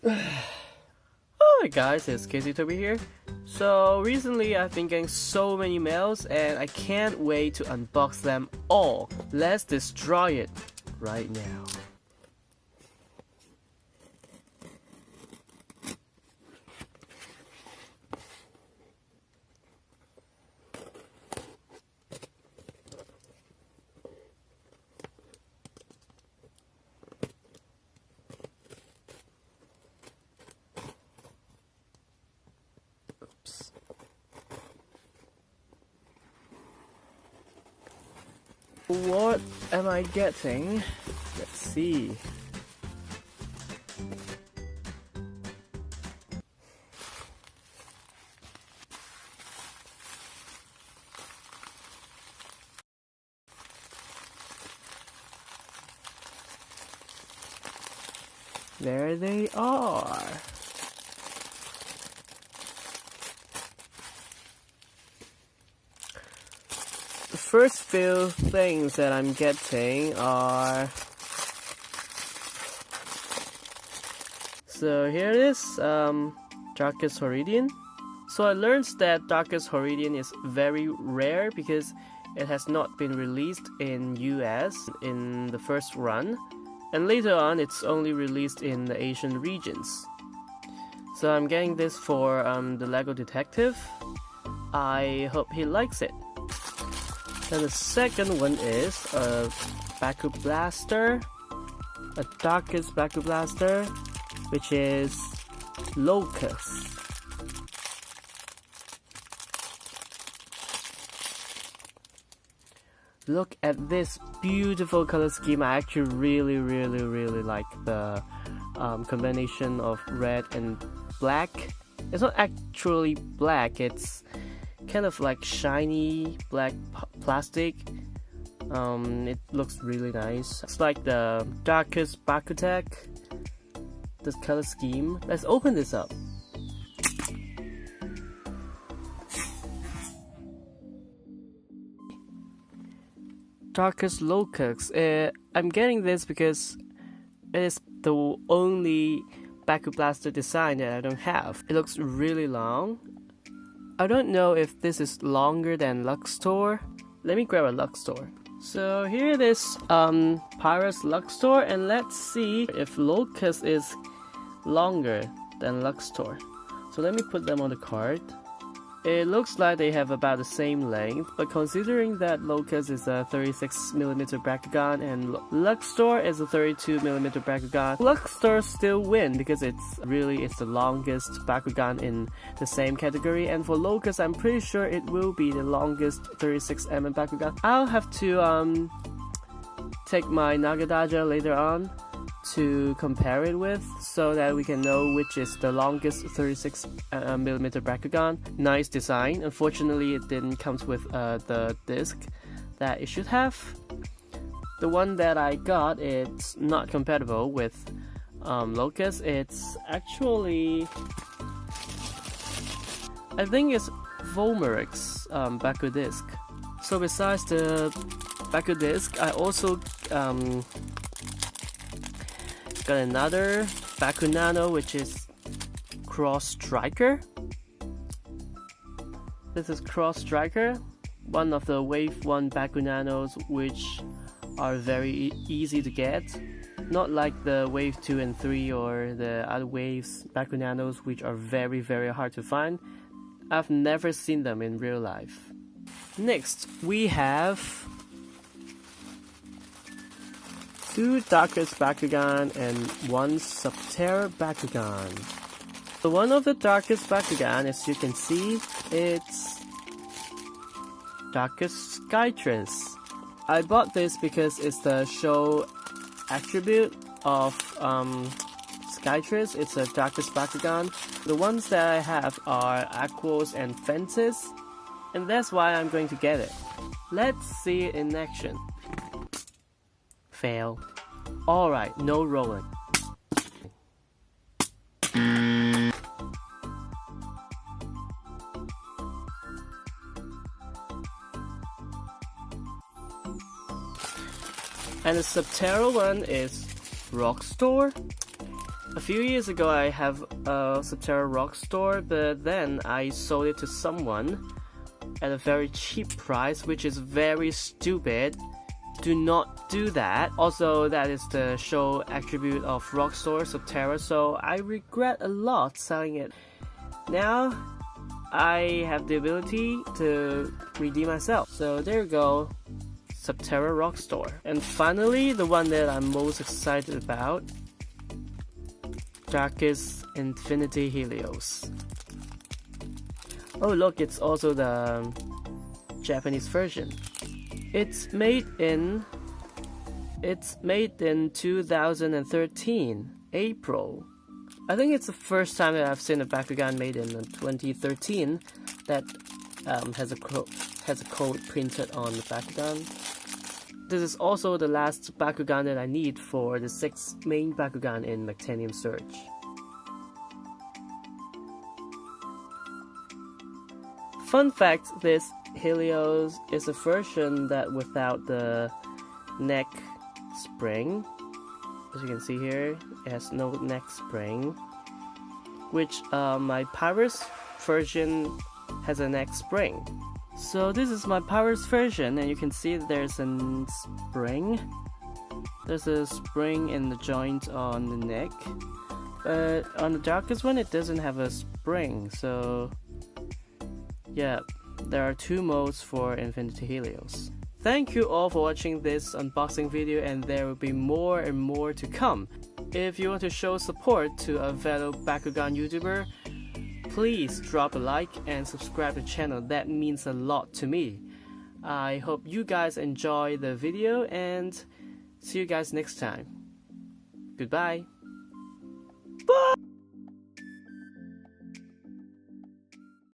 Hi guys, it's Casey Toby here. So recently I've been getting so many mails and I can't wait to unbox them all. Let's destroy it right now. What am I getting? Let's see. There they are. The first few things that I'm getting are... So here it is, Darkus Horridian. So I learned that Darkus Horridian is very rare because it has not been released in US in the first run. And later on it's only released in the Asian regions. So I'm getting this for the Lego detective. I hope he likes it. And the second one is a Baku Blaster, a Darkus Baku Blaster, which is Lokux. Look at this beautiful color scheme. I actually really like the combination of red and black. It's not actually black, it's kind of like shiny black plastic. It looks really nice. It's like the Darkus Bakutek, this color scheme. Let's open this up. Darkus Lokux. I'm getting this because it is the only Baku Blaster design that I don't have. It looks really long. I don't know if this is longer than Roxtor. Let me grab a Roxtor. So here it is, Pyrus Roxtor, and let's see if Locust is longer than Roxtor. So let me put them on the card. It looks like they have about the same length, but considering that Locust is a 36mm Bakugan and Roxtor is a 32mm Bakugan, Roxtor still win because it's the longest Bakugan in the same category, and for Locust I'm pretty sure it will be the longest 36mm Bakugan. I'll have to take my Nagadaja later on to compare it with so that we can know which is the longest 36mm Bakugan. Nice design. Unfortunately it didn't come with the disc that it should have. The one that I got, it's not compatible with Locust. It's actually, I think it's Volmeric's Baku disc. So besides the Baku disc, I also got another Baku Nano, which is Cross Striker. This is Cross Striker, one of the Wave 1 Baku Nanos which are very easy to get. Not like the Wave 2 and 3 or the other waves Baku Nanos which are very hard to find. I've never seen them in real life. Next, we have 2 Darkus Bakugan and 1 Subterra Bakugan. So one of the Darkus Bakugan, as you can see, it's Darkus Skytruss. I bought this because it's the show attribute of Skytruss. It's a Darkus Bakugan. The ones that I have are Aquos and Fences, and that's why I'm going to get it. Let's see it in action. Fail. Alright, no rolling. And the Subterra one is Roxtor. A few years ago I have a Subterra Roxtor, but then I sold it to someone at a very cheap price, which is very stupid. Do not do that. Also, that is the show attribute of Roxtor Subterra, so I regret a lot selling it. Now I have the ability to redeem myself. So there you go, Subterra Roxtor. And finally, the one that I'm most excited about, Darkus Infinity Helios. Oh look, it's also the Japanese version. It's made in 2013, April. I think it's the first time that I've seen a Bakugan made in 2013 that has a code printed on the Bakugan. This is also the last Bakugan that I need for the 6 main Bakugan in Mectanium Surge. Fun fact, this Helios is a version that without the neck spring. As you can see here, it has no neck spring, which my Pyrus version has a neck spring. So this is my Pyrus version, and you can see there's a spring. There's a spring in the joint on the neck, but on the Darkus one it doesn't have a spring. So yeah, there are 2 modes for Infinity Helios. Thank you all for watching this unboxing video, and there will be more and more to come. If you want to show support to a fellow Bakugan YouTuber, please drop a like and subscribe to the channel. That means a lot to me. I hope you guys enjoy the video, and see you guys next time. Goodbye.